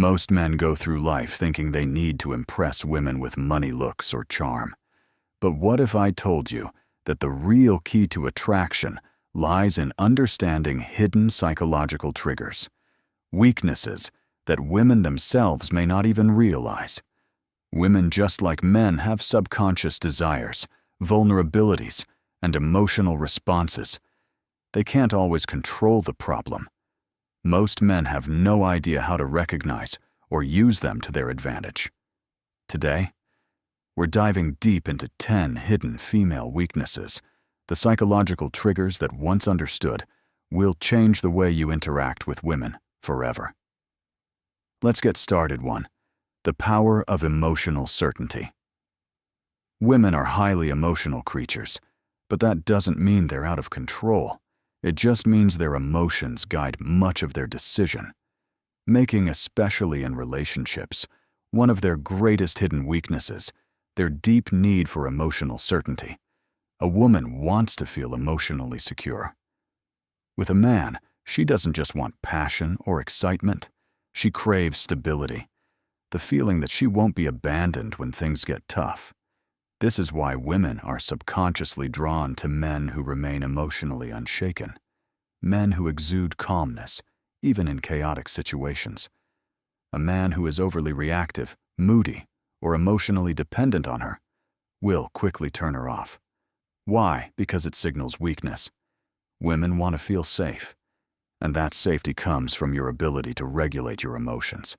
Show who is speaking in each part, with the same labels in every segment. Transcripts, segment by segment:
Speaker 1: Most men go through life thinking they need to impress women with money, looks, or charm. But what if I told you that the real key to attraction lies in understanding hidden psychological triggers, weaknesses that women themselves may not even realize? Women, just like men, have subconscious desires, vulnerabilities, and emotional responses. They can't always control the problem. Most men have no idea how to recognize or use them to their advantage. Today, we're diving deep into 10 hidden female weaknesses, the psychological triggers that, once understood, will change the way you interact with women forever. Let's get started. 1. The power of emotional certainty. Women are highly emotional creatures, but that doesn't mean they're out of control. It just means their emotions guide much of their decision-making, especially in relationships. One of their greatest hidden weaknesses, their deep need for emotional certainty. A woman wants to feel emotionally secure. With a man, she doesn't just want passion or excitement. She craves stability, the feeling that she won't be abandoned when things get tough. This is why women are subconsciously drawn to men who remain emotionally unshaken, men who exude calmness, even in chaotic situations. A man who is overly reactive, moody, or emotionally dependent on her will quickly turn her off. Why? Because it signals weakness. Women want to feel safe, and that safety comes from your ability to regulate your emotions.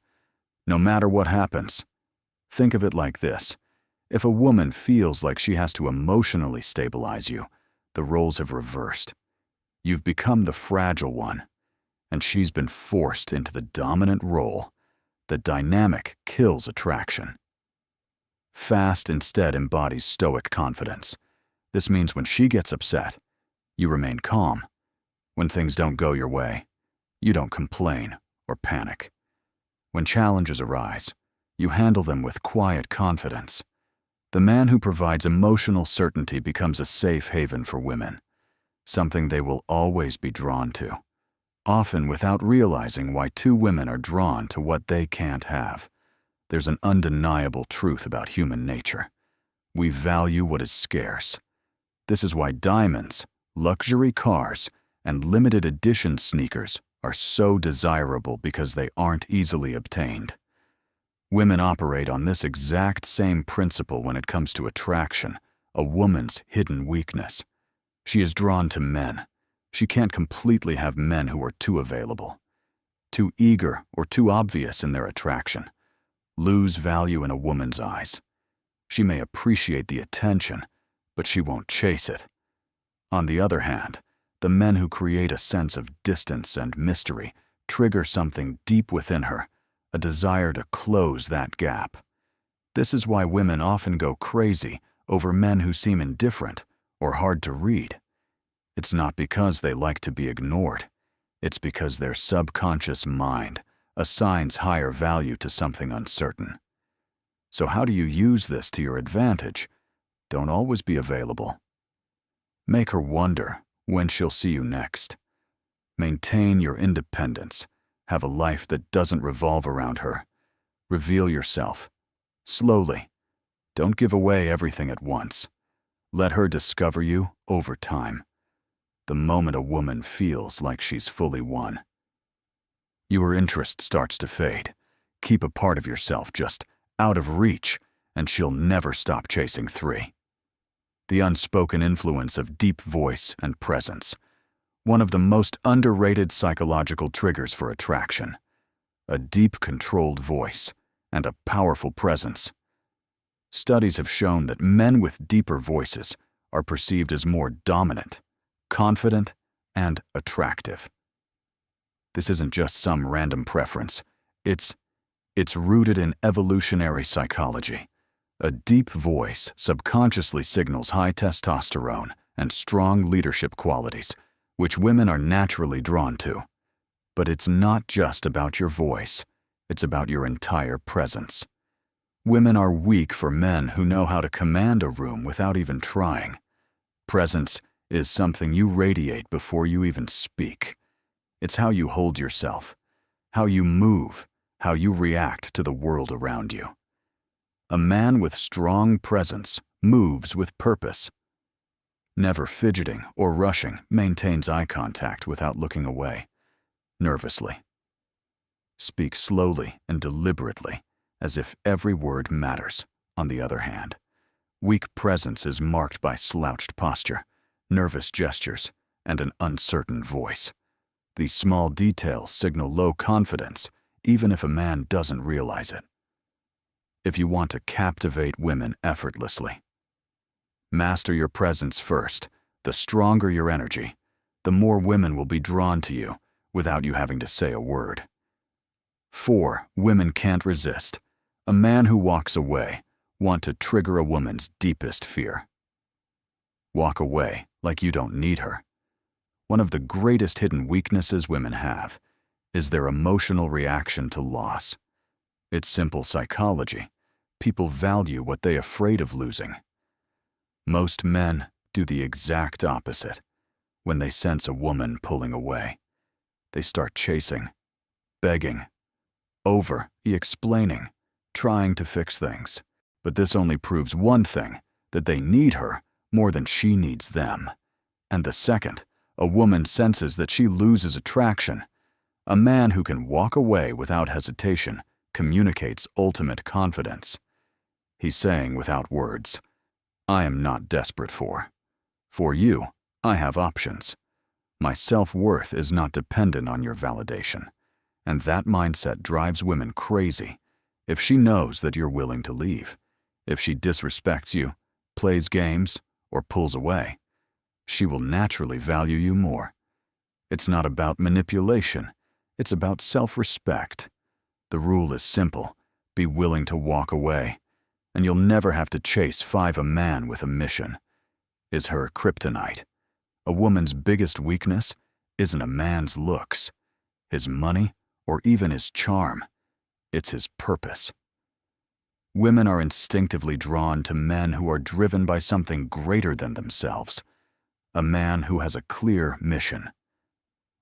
Speaker 1: No matter what happens, think of it like this. If a woman feels like she has to emotionally stabilize you, the roles have reversed. You've become the fragile one, and she's been forced into the dominant role. The dynamic kills attraction. Fast instead embodies stoic confidence. This means when she gets upset, you remain calm. When things don't go your way, you don't complain or panic. When challenges arise, you handle them with quiet confidence. The man who provides emotional certainty becomes a safe haven for women, something they will always be drawn to, often without realizing why two women are drawn to what they can't have. There's an undeniable truth about human nature. We value what is scarce. This is why diamonds, luxury cars, and limited edition sneakers are so desirable, because they aren't easily obtained. Women operate on this exact same principle when it comes to attraction, a woman's hidden weakness. She is drawn to men. She can't completely have men who are too available, too eager, or too obvious in their attraction. Lose value in a woman's eyes. She may appreciate the attention, but she won't chase it. On the other hand, the men who create a sense of distance and mystery trigger something deep within her, a desire to close that gap. This is why women often go crazy over men who seem indifferent or hard to read. It's not because they like to be ignored. It's because their subconscious mind assigns higher value to something uncertain. So how do you use this to your advantage? Don't always be available. Make her wonder when she'll see you next. Maintain your independence. Have a life that doesn't revolve around her. Reveal yourself. Slowly. Don't give away everything at once. Let her discover you over time. The moment a woman feels like she's fully won, your interest starts to fade. Keep a part of yourself just out of reach, and she'll never stop chasing. 3. The unspoken influence of deep voice and presence. One of the most underrated psychological triggers for attraction. A deep, controlled voice and a powerful presence. Studies have shown that men with deeper voices are perceived as more dominant, confident, and attractive. This isn't just some random preference. It's rooted in evolutionary psychology. A deep voice subconsciously signals high testosterone and strong leadership qualities, which women are naturally drawn to. But it's not just about your voice. It's about your entire presence. Women are weak for men who know how to command a room without even trying. Presence is something you radiate before you even speak. It's how you hold yourself, how you move, how you react to the world around you. A man with strong presence moves with purpose. Never fidgeting or rushing, maintains eye contact without looking away, nervously. Speak slowly and deliberately, as if every word matters. On the other hand, weak presence is marked by slouched posture, nervous gestures, and an uncertain voice. These small details signal low confidence, even if a man doesn't realize it. If you want to captivate women effortlessly, master your presence first. The stronger your energy, the more women will be drawn to you without you having to say a word. 4. Women can't resist. A man who walks away wants to trigger a woman's deepest fear. Walk away like you don't need her. One of the greatest hidden weaknesses women have is their emotional reaction to loss. It's simple psychology. People value what they're afraid of losing. Most men do the exact opposite. When they sense a woman pulling away, they start chasing, begging, explaining, trying to fix things. But this only proves one thing, that they need her more than she needs them. And the second, a woman senses that she loses attraction. A man who can walk away without hesitation communicates ultimate confidence. He's saying without words, I am not desperate for you, I have options. My self-worth is not dependent on your validation. And that mindset drives women crazy. If she knows that you're willing to leave, if she disrespects you, plays games, or pulls away, she will naturally value you more. It's not about manipulation, it's about self-respect. The rule is simple: be willing to walk away, and you'll never have to chase a man with a mission. Is her kryptonite. A woman's biggest weakness isn't a man's looks, his money, or even his charm. It's his purpose. Women are instinctively drawn to men who are driven by something greater than themselves. A man who has a clear mission.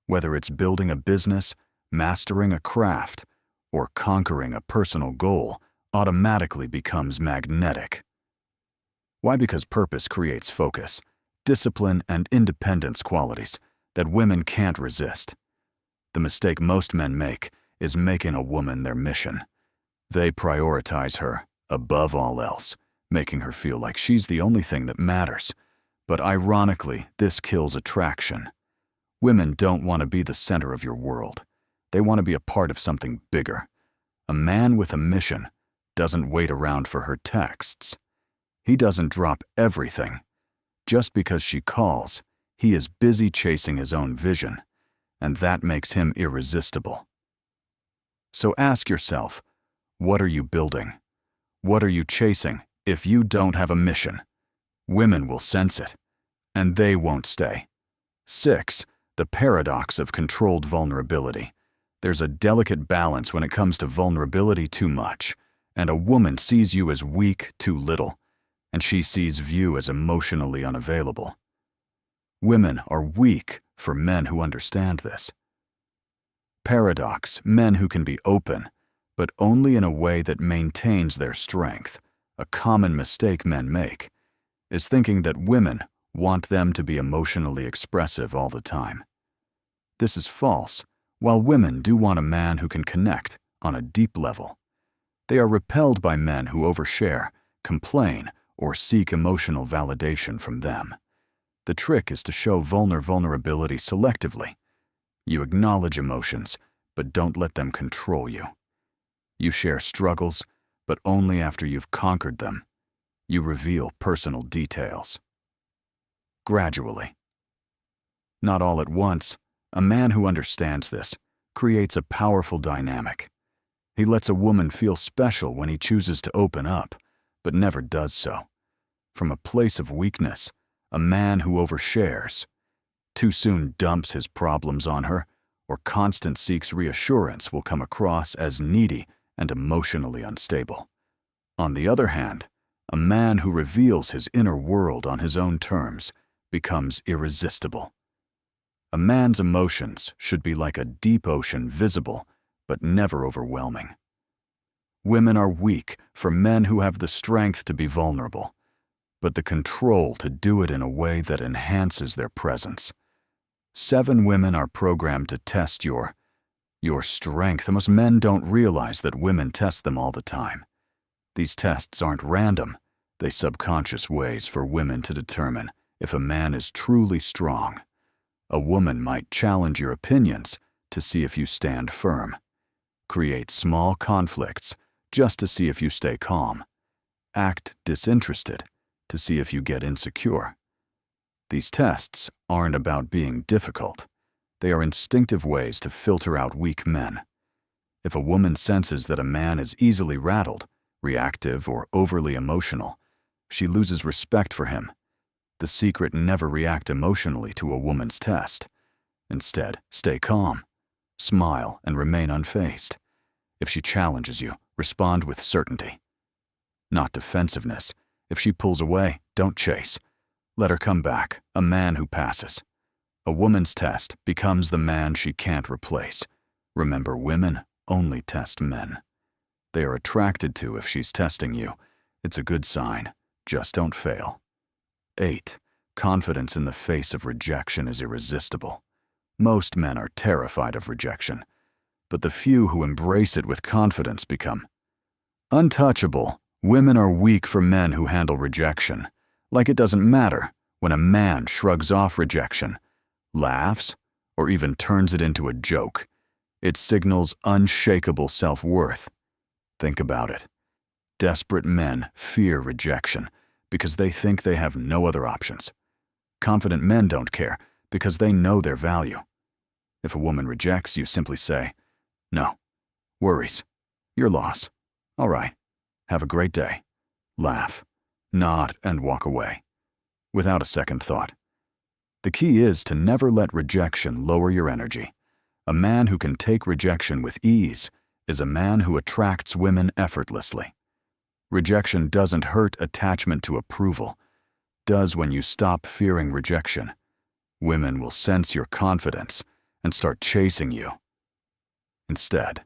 Speaker 1: Whether it's building a business, mastering a craft, or conquering a personal goal, automatically becomes magnetic. Why? Because purpose creates focus, discipline, and independence, qualities that women can't resist. The mistake most men make is making a woman their mission. They prioritize her above all else, making her feel like she's the only thing that matters. But ironically, this kills attraction. Women don't want to be the center of your world. They want to be a part of something bigger. A man with a mission doesn't wait around for her texts. He doesn't drop everything. Just because she calls, he is busy chasing his own vision, and that makes him irresistible. So ask yourself, what are you building? What are you chasing? If you don't have a mission, women will sense it, and they won't stay. 6. The paradox of controlled vulnerability. There's a delicate balance when it comes to vulnerability too much, and a woman sees you as weak too little, and she sees you as emotionally unavailable. Women are weak for men who understand this. Paradox: men who can be open, but only in a way that maintains their strength. A common mistake men make is thinking that women want them to be emotionally expressive all the time. This is false. While women do want a man who can connect on a deep level, they are repelled by men who overshare, complain, or seek emotional validation from them. The trick is to show vulnerability selectively. You acknowledge emotions, but don't let them control you. You share struggles, but only after you've conquered them. You reveal personal details. Gradually. Not all at once. A man who understands this creates a powerful dynamic. He lets a woman feel special when he chooses to open up, but never does so from a place of weakness. A man who overshares, too soon dumps his problems on her, or constant seeks reassurance will come across as needy and emotionally unstable. On the other hand, a man who reveals his inner world on his own terms becomes irresistible. A man's emotions should be like a deep ocean, visible but never overwhelming. Women are weak for men who have the strength to be vulnerable, but the control to do it in a way that enhances their presence. 7 women are programmed to test your strength. Most men don't realize that women test them all the time. These tests aren't random. They're subconscious ways for women to determine if a man is truly strong. A woman might challenge your opinions to see if you stand firm, create small conflicts just to see if you stay calm, act disinterested to see if you get insecure. These tests aren't about being difficult. They are instinctive ways to filter out weak men. If a woman senses that a man is easily rattled, reactive, or overly emotional, she loses respect for him. The secret: never react emotionally to a woman's test. Instead, stay calm, smile, and remain unfazed. If she challenges you, respond with certainty, not defensiveness. If she pulls away, don't chase. Let her come back, a man who passes. A woman's test becomes the man she can't replace. Remember, women only test men. They are attracted to if she's testing you. It's a good sign. Just don't fail. 8. Confidence in the face of rejection is irresistible. Most men are terrified of rejection, but the few who embrace it with confidence become untouchable. Women are weak for men who handle rejection like it doesn't matter. When a man shrugs off rejection, laughs, or even turns it into a joke, it signals unshakable self-worth. Think about it. Desperate men fear rejection because they think they have no other options. Confident men don't care because they know their value. If a woman rejects, you simply say, "No. Worries. Your loss. All right. Have a great day." Laugh, nod, and walk away, without a second thought. The key is to never let rejection lower your energy. A man who can take rejection with ease is a man who attracts women effortlessly. Rejection doesn't hurt attachment to approval. Does when you stop fearing rejection. Women will sense your confidence and start chasing you instead.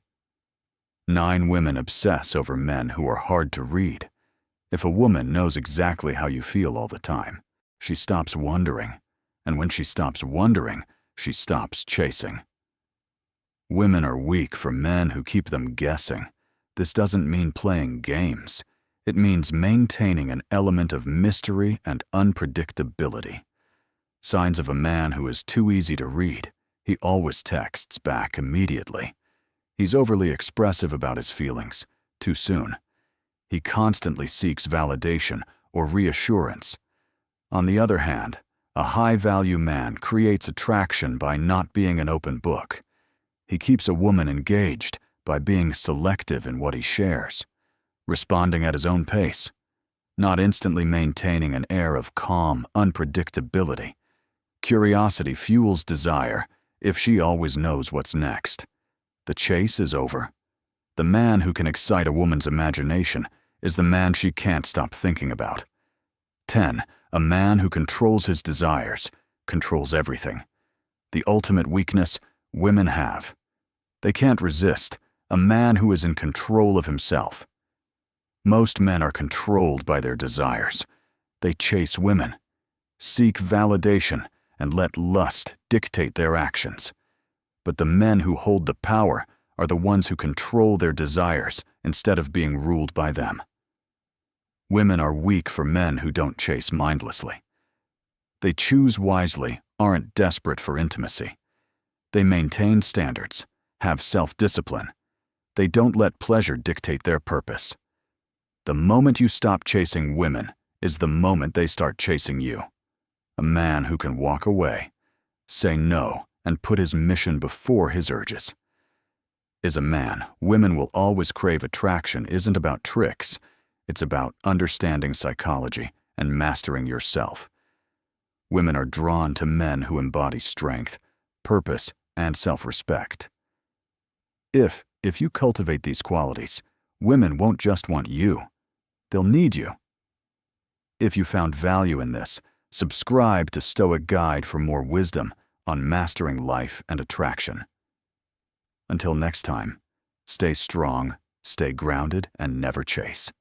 Speaker 1: 9 women obsess over men who are hard to read. If a woman knows exactly how you feel all the time, she stops wondering. And when she stops wondering, she stops chasing. Women are weak for men who keep them guessing. This doesn't mean playing games. It means maintaining an element of mystery and unpredictability. Signs of a man who is too easy to read: he always texts back immediately. He's overly expressive about his feelings, too soon. He constantly seeks validation or reassurance. On the other hand, a high-value man creates attraction by not being an open book. He keeps a woman engaged by being selective in what he shares, responding at his own pace, not instantly maintaining an air of calm unpredictability. Curiosity fuels desire if she always knows what's next. The chase is over. The man who can excite a woman's imagination is the man she can't stop thinking about. 10. A man who controls his desires controls everything. The ultimate weakness women have. They can't resist a man who is in control of himself. Most men are controlled by their desires. They chase women, seek validation, and let lust dictate their actions. But the men who hold the power are the ones who control their desires instead of being ruled by them. Women are weak for men who don't chase mindlessly. They choose wisely, aren't desperate for intimacy. They maintain standards, have self-discipline. They don't let pleasure dictate their purpose. The moment you stop chasing women is the moment they start chasing you. A man who can walk away, say no, and put his mission before his urges is a man women will always crave. Attraction isn't about tricks. It's about understanding psychology and mastering yourself. Women are drawn to men who embody strength, purpose, and self-respect. If you cultivate these qualities, women won't just want you. They'll need you. If you found value in this, subscribe to Stoic Guide for more wisdom on mastering life and attraction. Until next time. Stay strong, stay grounded, and never chase.